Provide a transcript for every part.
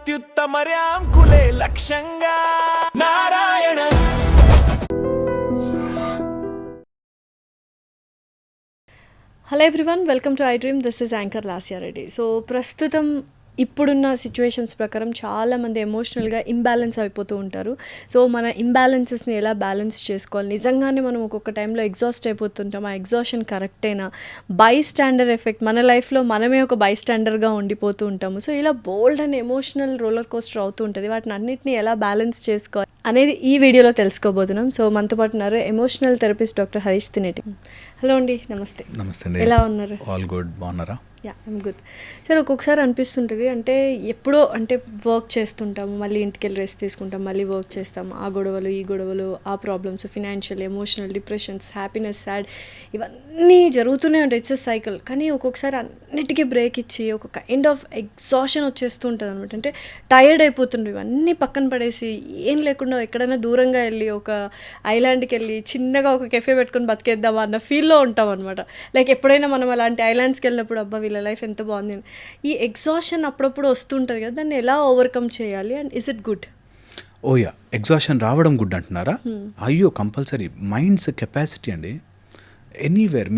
అత్యుత్తమర్యాం కులే లక్ష్యంగా Narayana. Hello everyone, welcome to I dream. This is anchor Lasya Reddy. So ప్రస్తుతం ఇప్పుడున్న situations ప్రకారం చాలామంది ఎమోషనల్గా ఇంబ్యాలెన్స్ అయిపోతూ ఉంటారు. సో మన ఇంబ్యాలెన్సెస్ని ఎలా బ్యాలెన్స్ చేసుకోవాలి, నిజంగానే మనం ఒక్కొక్క టైంలో ఎగ్జాస్ట్ అయిపోతుంటాం, ఆ ఎగ్జాషన్ కరెక్టేనా, బై స్టాండర్ ఎఫెక్ట్, మన లైఫ్లో మనమే ఒక బై స్టాండర్గా ఉండిపోతూ ఉంటాము. సో ఇలా బోల్డ్ అండ్ ఎమోషనల్ రోలర్ కోస్టర్ అవుతూ ఉంటుంది. వాటిని అన్నింటినీ ఎలా బ్యాలెన్స్ చేసుకోవాలి అనేది ఈ వీడియోలో తెలుసుకోబోతున్నాం. సో మనతో పాటు ఉన్నారు emotional therapist doctor Harish Tineti. Hello అండి, నమస్తే. నమస్తే అండి. ఎలా ఉన్నారు? All good. బాగున్నారా? Yeah, I'm good. సరే, ఒక్కొక్కసారి అనిపిస్తుంటుంది, అంటే ఎప్పుడో అంటే వర్క్ చేస్తుంటాము, మళ్ళీ ఇంటికి వెళ్ళి రెస్ట్ తీసుకుంటాం, మళ్ళీ వర్క్ చేస్తాము, ఆ గొడవలు ఈ గొడవలు, ఆ problems, financial, emotional, depressions, happiness, sad, ఇవన్నీ జరుగుతూనే ఉంటాయి. It's a cycle. కానీ ఒక్కొక్కసారి అన్నిటికీ బ్రేక్ ఇచ్చి ఒక కైండ్ ఆఫ్ ఎగ్జాషన్ వచ్చేస్తూ ఉంటుంది అనమాట. అంటే టైర్డ్ అయిపోతుండ్రు, ఇవన్నీ పక్కన పడేసి ఏం లేకుండా ఎక్కడైనా దూరంగా వెళ్ళి ఒక ఐలాండ్కి వెళ్ళి చిన్నగా ఒక కెఫే పెట్టుకొని బతికేద్దామా అన్న ఫీల్లో ఉంటాం అనమాట. లైక్ ఎప్పుడైనా మనం అలాంటి ఐలాండ్స్కి వెళ్ళినప్పుడు అబ్బా వీళ్ళ లైఫ్ ఎంత బాగుంది, ఈ ఎగ్జాషన్ అప్పుడప్పుడు వస్తుంటుంది కదా, దాన్ని ఎలా ఓవర్కమ్ చేయాలి and is it good? Oh yeah, exhaustion రావడం గుడ్ అంటున్నారా? అయ్యో, కంపల్సరీ. మైండ్స్ కెపాసిటీ అండి. ఎనీవేర్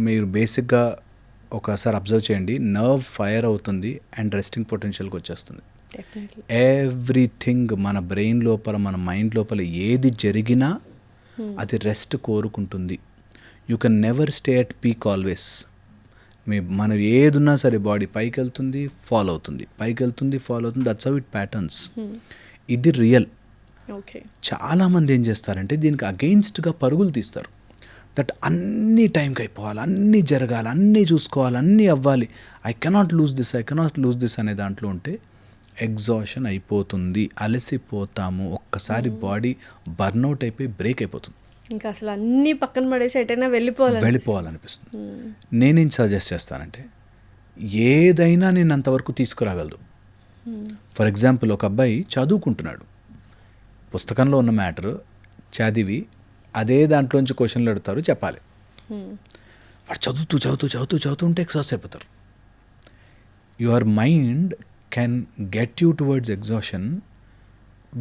మీరు బేసిక్గా ఒకసారి అబ్జర్వ్ చేయండి, నర్వ్ ఫైర్ అవుతుంది అండ్ రెస్టింగ్ పొటెన్షియల్కి వచ్చేస్తుంది. ఎవ్రీథింగ్ మన బ్రెయిన్ లోపల, మన మైండ్ లోపల ఏది జరిగినా అది రెస్ట్ కోరుకుంటుంది. You can never stay at peak always. మనం ఏది ఉన్నా సరే బాడీ పైకి వెళ్తుంది, ఫాలో అవుతుంది, పైకి వెళ్తుంది, ఫాలో అవుతుంది. That's how it patterns. ఇది రియల్. చాలామంది ఏం చేస్తారంటే దీనికి అగెయిన్స్ట్గా పరుగులు తీస్తారు. దట్ అన్నీ టైంకి అయిపోవాలి, అన్నీ జరగాలి, అన్నీ చూసుకోవాలి, అన్నీ అవ్వాలి, ఐ కెనాట్ లూజ్ దిస్ అనే దాంట్లో ఉంటే ఎగ్జాషన్ అయిపోతుంది, అలసిపోతాము. ఒక్కసారి బాడీ బర్న్అవుట్ అయిపోయి బ్రేక్ అయిపోతుంది. ఇంకా అసలు అన్నీ పక్కన పడేసి ఎటైనా వెళ్ళిపోవాలనిపిస్తుంది. నేనేం సజెస్ట్ చేస్తానంటే ఏదైనా నేను అంతవరకు తీసుకురాగలదు. ఫర్ ఎగ్జాంపుల్, ఒక అబ్బాయి చదువుకుంటున్నాడు, పుస్తకంలో ఉన్న మ్యాటర్ చదివి అదే దాంట్లోంచి క్వశ్చన్లు అడుగుతారు, చెప్పాలి. వాడు చదువుతూ ఉంటే ఎగ్జాస్ట్ అయిపోతారు. Your mind can get you towards exhaustion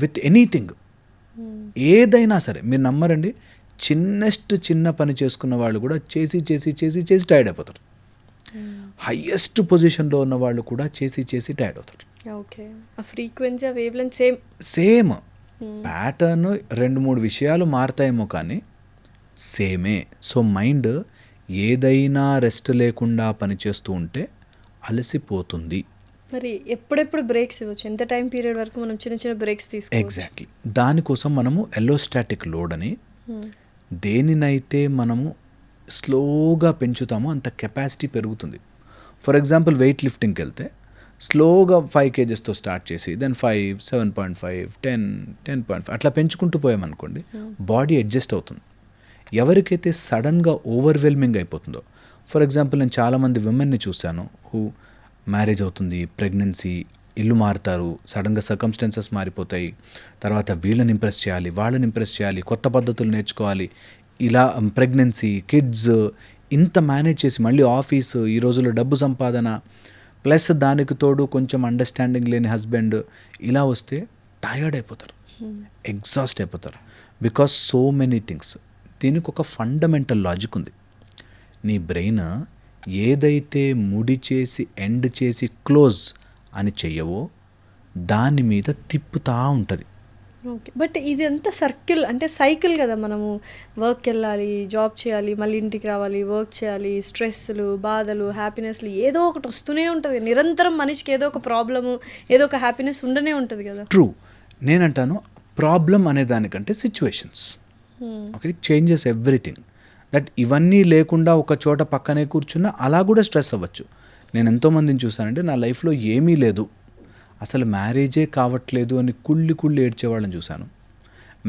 with anything. ఏదైనా సరే, మీరు నమ్మరండి, చిన్న పని చేసుకున్న వాళ్ళు కూడా చేసి టైర్డ్ అయిపోతారు. హయ్యెస్ట్ పొజిషన్లో ఉన్న వాళ్ళు కూడా చేసి టైర్డ్ అవుతారు. సేమ్ ప్యాటర్న్, 2-3 విషయాలు మారుతాయేమో కానీ సేమే. సో మైండ్ ఏదైనా రెస్ట్ లేకుండా పనిచేస్తూ ఉంటే అలసిపోతుంది. మరి ఎప్పుడెప్పుడు బ్రేక్స్ ఇవ్వచ్చు? ఎంత టైం పీరియడ్ వరకు మనం చిన్న బ్రేక్స్ తీసుకోవచ్చు? ఎగ్జాక్ట్లీ. దానికోసం మనము ఎలోస్టాటిక్ లోడ్ అని, దేనినైతే మనము స్లోగా పెంచుతామో అంత కెపాసిటీ పెరుగుతుంది. ఫర్ ఎగ్జాంపుల్, వెయిట్ లిఫ్టింగ్కి వెళ్తే స్లోగా 5 kgsతో స్టార్ట్ చేసి దెన్ 5, 7.5, 10, 10.5 అట్లా పెంచుకుంటూ పోయామనుకోండి, బాడీ అడ్జస్ట్ అవుతుంది. ఎవరికైతే సడన్గా ఓవర్వెల్మింగ్ అయిపోతుందో, ఫర్ ఎగ్జాంపుల్ నేను చాలామంది విమెన్ని చూశాను, మ్యారేజ్ అవుతుంది, ప్రెగ్నెన్సీ, ఇల్లు మారుతారు, సడన్గా సర్కమ్స్టెన్సెస్ మారిపోతాయి, తర్వాత వీళ్ళని ఇంప్రెస్ చేయాలి, వాళ్ళని ఇంప్రెస్ చేయాలి, కొత్త పద్ధతులు నేర్చుకోవాలి, ఇలా ప్రెగ్నెన్సీ, కిడ్స్, ఇంత మేనేజ్ చేసి మళ్ళీ ఆఫీసు, ఈ రోజుల్లో డబ్బు సంపాదన, ప్లస్ దానికి తోడు కొంచెం అండర్స్టాండింగ్ లేని హస్బెండ్, ఇలా వస్తే టయర్డ్ అయిపోతారు, ఎగ్జాస్ట్ అయిపోతారు. Because so many things. దీనికి ఒక ఫండమెంటల్ లాజిక్ ఉంది. నీ బ్రెయిన్ ఏదైతే ముడి చేసి ఎండ్ చేసి క్లోజ్ అని చెయ్యవో దాని మీద తిప్పుతూ ఉంటుంది. ఓకే, బట్ ఇది అంతా సర్కిల్, అంటే సైకిల్ కదా. మనము వర్క్కి వెళ్ళాలి, జాబ్ చేయాలి, మళ్ళీ ఇంటికి రావాలి, వర్క్ చేయాలి, స్ట్రెస్లు, బాధలు, హ్యాపీనెస్లు ఏదో ఒకటి వస్తూనే ఉంటుంది. నిరంతరం మనిషికి ఏదో ఒక ప్రాబ్లము, ఏదో ఒక హ్యాపీనెస్ ఉండనే ఉంటుంది కదా. ట్రూ. నేనంటాను ప్రాబ్లం అనే దానికంటే situations. Okay, changes everything. That ఇవన్నీ లేకుండా ఒక చోట పక్కనే కూర్చున్నా అలా కూడా స్ట్రెస్ అవ్వచ్చు. నేను ఎంతోమందిని చూసానంటే, నా లైఫ్లో ఏమీ లేదు, అసలు మ్యారేజే కావట్లేదు అని కుళ్ళి ఏడ్చేవాళ్ళని చూశాను.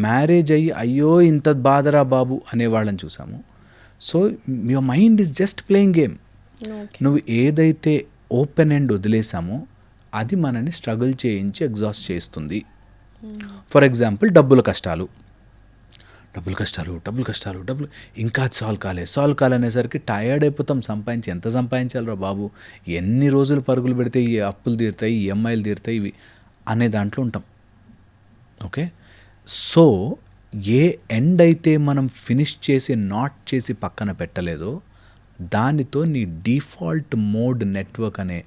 మ్యారేజ్ అయ్యి అయ్యో ఇంత బాధరా బాబు అనేవాళ్ళని చూసాము. So your mind is just playing game. నువ్వు ఏదైతే ఓపెన్ ఎండ్ వదిలేసామో అది మనని స్ట్రగుల్ చేయించి ఎగ్జాస్ట్ చేస్తుంది. ఫర్ ఎగ్జాంపుల్, డబ్బుల కష్టాలు ఇంకా సాల్వ్ కాలనేసరికి టయర్డ్ అయిపోతాం. ఎంత సంపాదించాలిరా బాబు, ఎన్ని రోజులు పరుగులు పెడితే ఈ అప్పులు తీరుతాయి, ఈఎంఐలు తీరుతాయి, ఇవి అనే దాంట్లో ఉంటాం. ఓకే, సో ఏ ఎండ్ అయితే మనం ఫినిష్ చేసి నాట్ చేసి పక్కన పెట్టలేదో దానితో నీ డిఫాల్ట్ మోడ్ నెట్వర్క్ అనే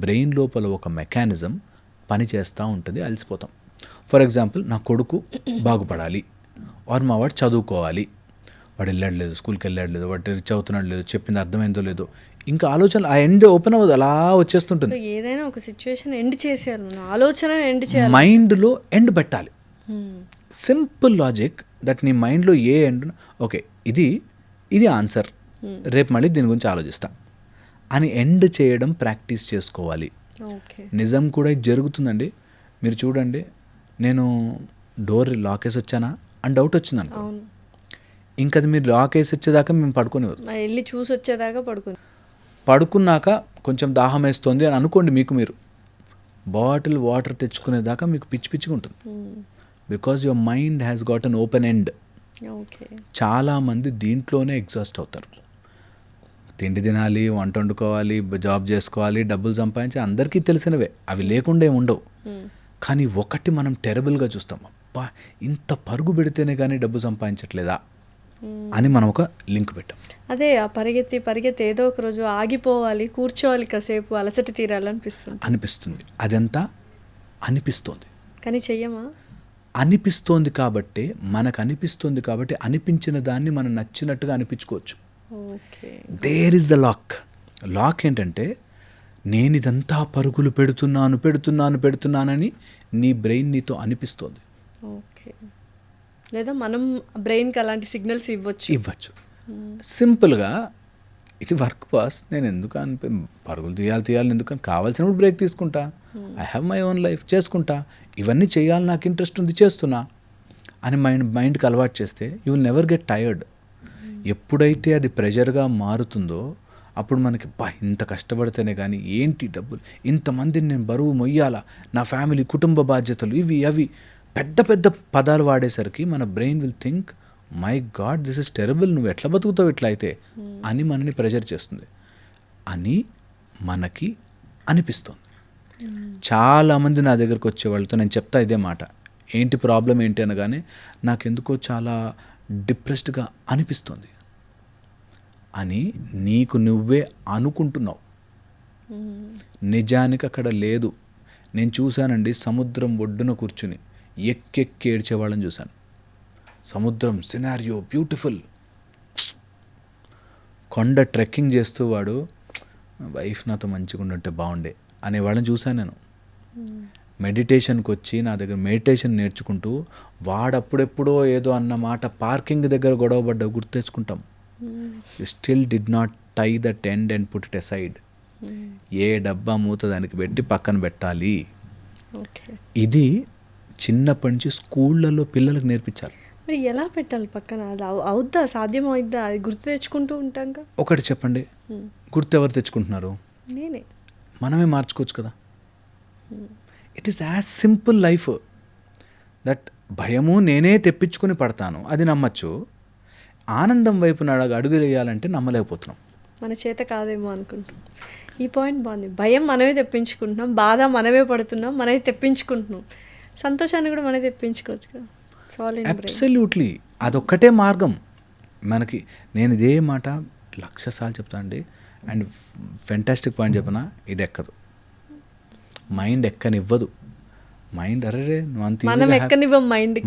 బ్రెయిన్ లోపల ఒక మెకానిజం పనిచేస్తూ ఉంటుంది, అలసిపోతాం. ఫర్ ఎగ్జాంపుల్, నా కొడుకు బాగుపడాలి, ఆర్ మా వాడు చదువుకోవాలి, వాడు వెళ్ళాడు లేదు, స్కూల్కి వెళ్ళాడు లేదు, వాడు రీచ్ అవుతున్నాడు లేదు, చెప్పింది అర్థమైందో లేదో, ఇంకా ఆలోచన ఆ ఎండ్ ఓపెన్ అవ్వదు, అలా వచ్చేస్తుంటుంది. ఏదైనా ఒక సిచ్యువేషన్ ఎండ్ చేసేయాలి, మన ఆలోచన ఎండ్ చేయాలి, మైండ్లో ఎండ్ పెట్టాలి. సింపుల్ లాజిక్ దట్ నీ మైండ్లో ఏ ఎండ్, ఓకే ఇది ఆన్సర్, రేపు మళ్ళీ దీని గురించి ఆలోచిస్తా అని ఎండ్ చేయడం ప్రాక్టీస్ చేసుకోవాలి. నిజం కూడా ఇది జరుగుతుందండి. మీరు చూడండి, నేను డోర్ లాక్ వేసి వచ్చానా అని డౌట్ వచ్చింది అనుకో, ఇంకా అది మీరు లాక్ వేసి వచ్చేదాకా మేము పడుకునేవారు, వెళ్ళి చూసి వచ్చేదాకా పడుకున్నాక కొంచెం దాహం వేస్తుంది అని అనుకోండి, మీరు బాటిల్ వాటర్ తెచ్చుకునేదాకా మీకు పిచ్చిగా ఉంటుంది. Because your mind has got an open end. చాలామంది దీంట్లోనే ఎగ్జాస్ట్ అవుతారు. తిండి తినాలి, వంట వండుకోవాలి, జాబ్ చేసుకోవాలి, డబ్బులు సంపాదించి అందరికీ తెలిసినవే, అవి లేకుండా ఉండవు. కానీ ఒకటి మనం టెరబుల్గా చూస్తాం, అబ్బా ఇంత పరుగు పెడితేనే కానీ డబ్బు సంపాదించట్లేదా అని మనం ఒక లింక్ పెట్టాం. అదే ఆ పరిగెత్తి ఏదో ఒక రోజు ఆగిపోవాలి, కూర్చోవాలి, కాసేపు అలసట అనిపిస్తుంది. అదంతా అనిపిస్తుంది కానీ చెయ్యమా? అనిపిస్తోంది కాబట్టి అనిపించిన దాన్ని మనం నచ్చినట్టుగా అనిపించుకోవచ్చు. దేర్ ఇస్ ద లాక్ ఏంటంటే, నేను ఇదంతా పరుగులు పెడుతున్నానని నీ బ్రెయిన్ నీతో అనిపిస్తోంది. లేదా మనం బ్రెయిన్కి అలాంటి సిగ్నల్స్ ఇవ్వచ్చు. సింపుల్గా ఇది వర్క్ పాస్, నేను ఎందుకు పరుగులు తీయాలి ఎందుకని, కావాల్సినప్పుడు బ్రేక్ తీసుకుంటా, I have my own life చేసుకుంటా, ఇవన్నీ చేయాలి, నాకు ఇంట్రెస్ట్ ఉంది చేస్తున్నా అని మైండ్కి అలవాటు చేస్తే you will never get tired. ఎప్పుడైతే అది ప్రెషర్గా మారుతుందో అప్పుడు మనకి ఇంత కష్టపడితేనే కానీ ఏంటి డబ్బులు, ఇంతమందిని నేను బరువు మొయ్యాలా, నా ఫ్యామిలీ కుటుంబ బాధ్యతలు, ఇవి అవి పెద్ద పదాలు వాడేసరికి మన brain will think, my God this is terrible, నువ్వు ఎట్లా బతుకుతావు ఇట్లా అయితే అని మనని ప్రెషర్ చేస్తుంది అని మనకి అనిపిస్తుంది. చాలామంది నా దగ్గరకు వచ్చే వాళ్ళతో నేను చెప్తా ఇదే మాట, ఏంటి ప్రాబ్లం ఏంటి అనగానే నాకెందుకో చాలా డిప్రెస్డ్గా అనిపిస్తుంది అని నీకు నువ్వే అనుకుంటున్నావు. నిజానికి అక్కడ లేదు. నేను చూశానండి, సముద్రం ఒడ్డున కూర్చుని ఎక్కెక్కి ఏడ్చేవాళ్ళని చూశాను. సముద్రం సినారియో బ్యూటిఫుల్, కొండ ట్రెక్కింగ్ చేస్తూ వాడు వైఫ్ నాతో మంచిగా ఉండుంటే బాగుండే అనేవాళ్ళని చూశాను నేను. మెడిటేషన్కి వచ్చి నా దగ్గర మెడిటేషన్ నేర్చుకుంటూ వాడప్పుడెప్పుడో ఏదో అన్న మాట పార్కింగ్ దగ్గర గొడవపడ్డా గుర్తు తెచ్చుకుంటాం. You still did not tie that end and put it aside. ఏ డబ్బా మూత దానికి పెట్టి పక్కన పెట్టాలి. ఇది చిన్నప్పటి నుంచి స్కూళ్ళలో పిల్లలకు నేర్పించాలి. మరి ఎలా పెట్టాలి పక్కన? అది అవుద్దా, సాధ్యం అవుద్దా? అది గుర్తు తెచ్చుకుంటూ ఉంటాం. ఒకటి చెప్పండి, గుర్తు ఎవరు తెచ్చుకుంటున్నారు? నేనే. మనమే మార్చుకోవచ్చు కదా. It is as simple life that భయము నేనే తెప్పించుకొని పడతాను, అది నమ్మచ్చు. ఆనందం వైపు అడుగులు వేయాలంటే నమ్మలేకపోతున్నాం. మన చేత కాదేమో అనుకుంటాం. ఈ పాయింట్ బాగుంది. భయం మనమే తెప్పించుకుంటున్నాం, బాధ మనమే పడుతున్నాం, మనమే తెప్పించుకుంటున్నాం. సంతోషాన్ని కూడా మనమే తెప్పించుకోవచ్చు కదా. అబ్సల్యూట్లీ, అదొక్కటే మార్గం మనకి. నేను ఇదే మాట 1,00,000 సార్లు చెప్తాను అండి. అండ్ ఫెంటాస్టిక్ పాయింట్ చెప్పనా, ఇది ఎక్కదు, మైండ్ ఎక్కనివ్వదు. మైండ్ అరే నువ్వు అంత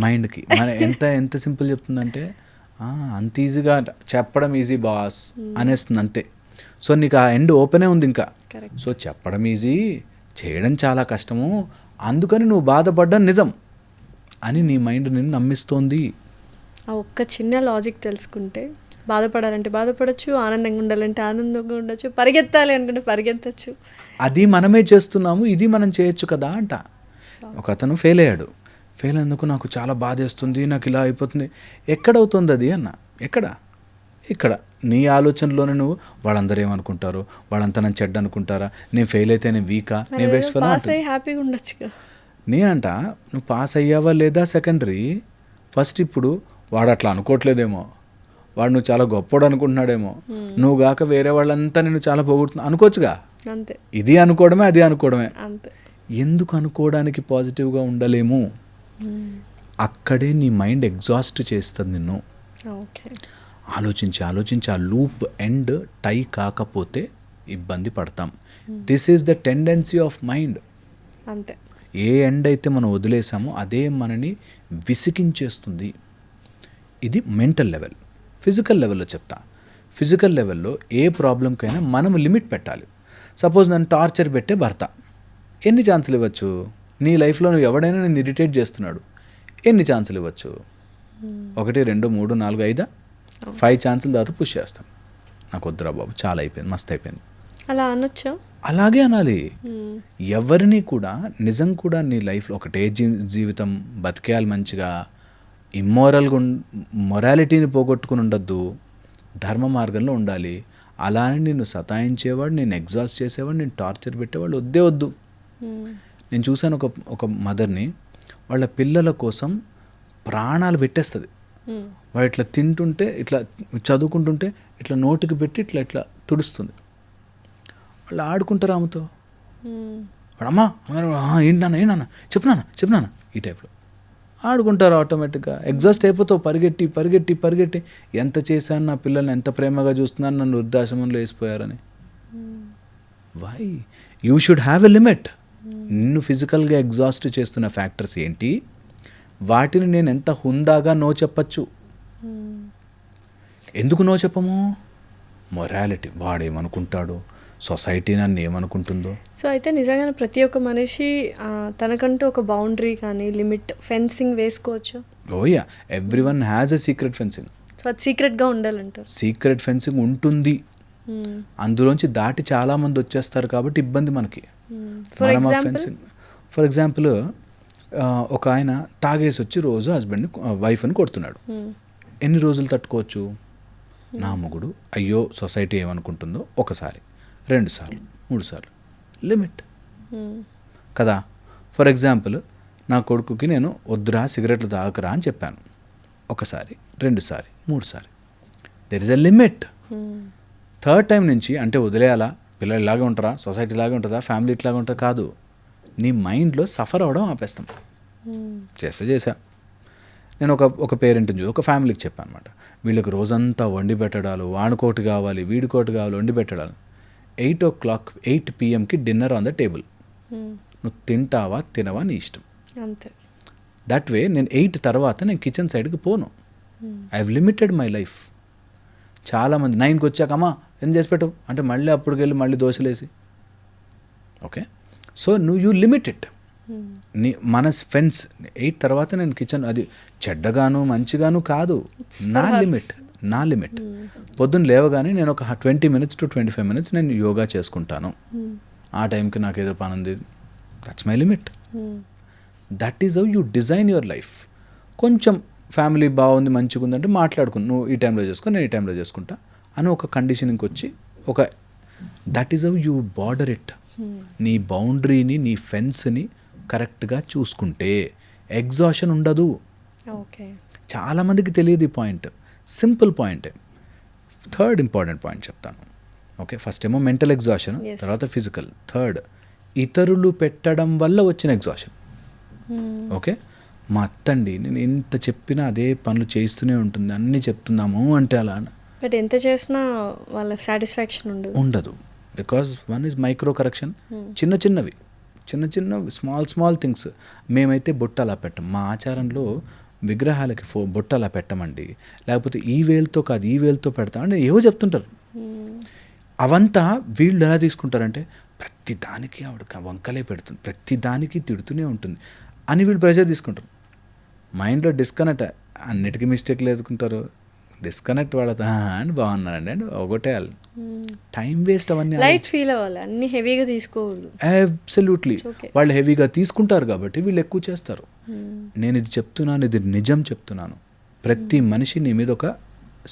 మైండ్కి మన ఎంత సింపుల్ చెప్తుందంటే, అంత ఈజీగా చెప్పడం ఈజీ బాస్ అనేస్తుంది అంతే. సో నీకు ఆ ఎండ్ ఓపెనే ఉంది ఇంకా. సో చెప్పడం ఈజీ, చేయడం చాలా కష్టము, అందుకని నువ్వు బాధపడ్డం నిజం అని నీ మైండ్ నిన్ను నమ్మిస్తోంది. ఆ ఒక్క చిన్న లాజిక్ తెలుసుకుంటే, బాధపడాలంటే బాధపడచ్చు, ఆనందంగా ఉండాలంటే ఆనందంగా ఉండొచ్చు, పరిగెత్తాలి అంటే పరిగెత్తచ్చు. అది మనమే చేస్తున్నాము, ఇది మనం చేయొచ్చు కదా అంట. ఒక అతను ఫెయిల్ అయ్యాడు. ఫెయిల్ అయినందుకు నాకు చాలా బాధ వేస్తుంది, నాకు ఇలా అయిపోతుంది. ఎక్కడవుతుంది అది అన్న? ఇక్కడ నీ ఆలోచనలోనే నువ్వు వాళ్ళందరూ ఏమనుకుంటారు, వాళ్ళంతా నన్ను చెడ్డ అనుకుంటారా, నేను ఫెయిల్ అయితే నేను వీకా, నేను వేస్ట్ హ్యాపీగా ఉండొచ్చు. నేనంట, నువ్వు పాస్ అయ్యావా లేదా సెకండరీ, ఫస్ట్ ఇప్పుడు వాడు అట్లా అనుకోవట్లేదేమో, వాడు నువ్వు చాలా గొప్పవాడు అనుకుంటున్నాడేమో, నువ్వు గాక వేరే వాళ్ళంతా నేను చాలా పోగొడుతున్నా అనుకోవచ్చుగా. అంతే. ఇది అనుకోవడమే, అది అనుకోవడమే. అంతే. ఎందుకు అనుకోవడానికి పాజిటివ్గా ఉండలేము? అక్కడే నీ మైండ్ ఎగ్జాస్ట్ చేస్తుంది నిన్ను. ఓకే. ఆలోచించి ఆ లూప్ ఎండ్ టై కాకపోతే ఇబ్బంది పడతాం. This is the tendency of mind. అంతే. ఏ ఎండ్ అయితే మనం వదిలేసామో అదే మనని విసిగించేస్తుంది. ఇది మెంటల్ లెవెల్. ఫిజికల్ లెవెల్లో చెప్తా. ఫిజికల్ లెవెల్లో ఏ ప్రాబ్లంకైనా మనం లిమిట్ పెట్టాలి. సపోజ్ నన్ను టార్చర్ పెట్టే భర్త, ఎన్ని ఛాన్సులు ఇవ్వచ్చు? నీ లైఫ్లో నువ్వు ఎవడైనా నేను ఇరిటేట్ చేస్తున్నాడు, ఎన్ని ఛాన్సులు ఇవ్వచ్చు? 1, 2, 3, 4, 5, 5 ఛాన్సుల తర్వాత పుష్ చేస్తాం. నాకు వద్దురా బాబు, చాలా అయిపోయింది, మస్తు అయిపోయింది. అలా అనొచ్చా? అలాగే అనాలి. ఎవరిని కూడా నిజం కూడా నీ లైఫ్లో ఒకటే జీవితం బతికేయాలి మంచిగా, ఇమ్మోరల్గా మొరాలిటీని పోగొట్టుకుని ఉండొద్దు, ధర్మ మార్గంలో ఉండాలి. అలానే నిన్ను సతాయించేవాడు, నేను ఎగ్జాస్ట్ చేసేవాడు, నేను టార్చర్ పెట్టేవాడు వద్దు. నేను చూశాను ఒక మదర్ని, వాళ్ళ పిల్లల కోసం ప్రాణాలు పెట్టేస్తుంది. వాడు ఇట్లా తింటుంటే, ఇట్లా చదువుకుంటుంటే ఇట్లా నోటికి పెట్టి ఇట్లా తుడుస్తుంది. వాళ్ళు ఆడుకుంటారు ఆమెతో. వాడు అమ్మా ఏంటన్నా చెప్పినానా ఈ టైప్లో ఆడుకుంటారు. ఆటోమేటిక్గా ఎగ్జాస్ట్ అయిపోతావు. పరిగెట్టి ఎంత చేశాను, నా పిల్లల్ని ఎంత ప్రేమగా చూస్తున్నాను, నన్ను వృద్ధాశ్రమంలో వేసిపోయారని. Why? You should have a limit. నిన్ను ఫిజికల్గా ఎగ్జాస్ట్ చేస్తున్న ఫ్యాక్టర్స్ ఏంటి, వాటిని నేను ఎంత హుందాగా నో చెప్పచ్చు. ఎందుకు నో చెప్పము? మొరాలిటీ. వాడేమనుకుంటాడో, సొసైటీ నన్ను ఏమనుకుంటుందో. సో అయితే నిజంగానే ప్రతి ఒక్క మనిషి తనకంటూ ఒక బౌండరీ కానీ లిమిట్, ఫెన్సింగ్ వేసుకోవచ్చు. Oh yeah, everyone has a secret fencing. So అది సీక్రెట్గా ఉండాలంటారు. సీక్రెట్ ఫెన్సింగ్ ఉంటుంది. అందులోంచి దాటి చాలామంది వచ్చేస్తారు కాబట్టి ఇబ్బంది మనకి. ఫర్ ఎగ్జాంపుల్ ఒక ఆయన తాగేసి వచ్చి రోజు హస్బెండ్ని వైఫ్ని కొడుతున్నాడు. ఎన్ని రోజులు తట్టుకోవచ్చు? నా మొగుడు అయ్యో సొసైటీ ఏమనుకుంటుందో 1 సారి, 2 సార్లు, 3 సార్లు, లిమిట్ కదా. ఫర్ ఎగ్జాంపుల్ నా కొడుకుకి నేను వద్దురా సిగరెట్లు తాగకరా అని చెప్పాను. 1 సారి, 2 సారి, 3 సారి. There is a limit. Third time నుంచి అంటే వదిలేయాలా? పిల్లలు ఇలాగే ఉంటారా? సొసైటీ ఇలాగే ఉంటుందా? ఫ్యామిలీ ఇట్లాగే ఉంటుందా? కాదు. నీ మైండ్లో సఫర్ అవ్వడం ఆపేస్తాం. చేసా. నేను ఒక పేరెంట్ని చూసి ఒక ఫ్యామిలీకి చెప్పాను అనమాట. వీళ్ళకి రోజంతా వండి పెట్టడాలు, వాడుకోటి కావాలి, వీడికోటి కావాలి, వండి పెట్టడాలు. 8 PM dinner on the table. నువ్వు తినవా నీ ఇష్టం. అంతే. దట్ వే నేను 8 తర్వాత నేను కిచెన్ సైడ్కి పోను. I have limited my life. చాలామంది 9కి వచ్చాకమ్మా ఏం చేసి పెట్టు అంటే మళ్ళీ అప్పటికి వెళ్ళి మళ్ళీ దోశలేసి. Okay, so you limit it. మన ఫెన్స్ 8 తర్వాత నేను కిచెన్, అది చెడ్డగాను మంచిగాను కాదు, నా లిమిట్. పొద్దున్న లేవగానే నేను ఒక 20 minutes to 25 minutes నేను యోగా చేసుకుంటాను. ఆ టైంకి నాకు ఏదో పని ఉంది, that's my limit. That is how you design your life. కొంచెం ఫ్యామిలీ బాగుంది, మంచిగా ఉందంటే మాట్లాడుకుని నువ్వు ఈ టైంలో చేసుకో, నేను ఈ టైంలో చేసుకుంటా అని ఒక కండిషనింగ్కి వచ్చి that is how you border it. నీ బౌండరీని, నీ ఫెన్స్ని కరెక్ట్గా చూసుకుంటే ఎగ్జాషన్ ఉండదు. ఓకే. చాలామందికి తెలియదు ఈ పాయింట్. సింపుల్ పాయింటే. థర్డ్ ఇంపార్టెంట్ పాయింట్ చెప్తాను. ఓకే, ఫస్ట్ ఏమో మెంటల్ ఎగ్జాషన్, తర్వాత ఫిజికల్. థర్డ్ ఇతరులు పెట్టడం వల్ల వచ్చిన ఎగ్జాషన్. ఓకే, మా అత్తండి నేను ఎంత చెప్పినా అదే పనులు చేస్తూనే ఉంటుంది, అన్నీ చెప్తున్నాము అంటే అలా. బట్ ఎంత చేసినా వాళ్ళ సాటిస్ఫాక్షన్ ఉండదు. Because one is micro correction. చిన్నవి స్మాల్ థింగ్స్. మేమైతే బొట్టు అలా పెట్టం. మా ఆచారంలో విగ్రహాలకి బొట్టు అలా పెట్టమండి, లేకపోతే ఈ వేలుతో కాదు ఈ వేలుతో పెడతామని ఏవో చెప్తుంటారు. అవంతా వీళ్ళు ఎలా తీసుకుంటారంటే ప్రతి దానికి ఆవిడ వంకలే పెడుతుంది, ప్రతి దానికి తిడుతూనే ఉంటుంది అని వీళ్ళు ప్రెషర్ తీసుకుంటారు. మైండ్లో డిస్కనెక్ట్, అన్నిటికీ మిస్టేక్లు ఎదుర్కొంటారు. డిస్కనెక్ట్ వాళ్ళతో అని బాగున్నారండి అని ఒకటేయాలి. Time waste. అవన్నీ లైట్ ఫీల్ అవ్వాలి, అన్ని హెవీగా తీసుకోకూడదు. అబ్సల్యూట్లీ. వాళ్ళు హెవీగా తీసుకుంటారు కాబట్టి వీళ్ళు ఎక్కువ చేస్తారు. నేను ఇది చెప్తున్నాను, ఇది నిజం చెప్తున్నాను. ప్రతి మనిషి నీ మీద ఒక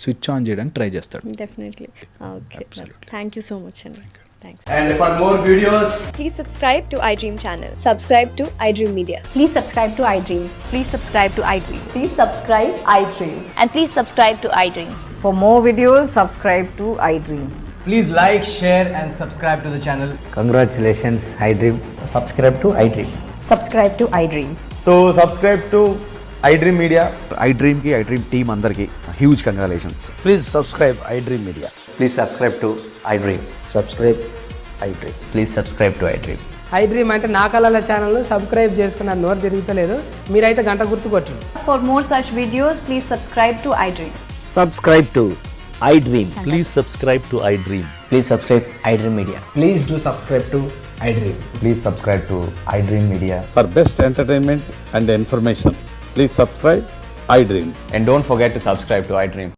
స్విచ్ ఆన్ చేయడానికి ట్రై చేస్తాడు. Definitely. Okay, thank you so much అండి. Thanks. And for more videos, Please subscribe to iDream channel. Subscribe to iDream Media. Please subscribe to iDream. Please subscribe to iDream. Please subscribe iDream. And please subscribe to iDream. For more videos, subscribe to iDream. Please like, share, and subscribe to the channel. Congratulations, iDream. Subscribe to iDream. Subscribe to iDream. So subscribe to iDream Media. iDream team అందరికి huge congratulations. Please subscribe iDream Media. Please subscribe to iDream. Subscribe iDream. Please subscribe to iDream. iDream అంటే నా కళల channel subscribe చేసుకున్న నోరు తిరుగుతలేదు, మీరైతే గంట గుర్తు కొట్టండి. For more such videos, please subscribe to iDream. Subscribe to iDream. Please subscribe to iDream. Please subscribe iDream Media. Please do subscribe to iDream. Please subscribe to iDream Media. For best entertainment and information, please subscribe iDream. And don't forget to subscribe to iDream.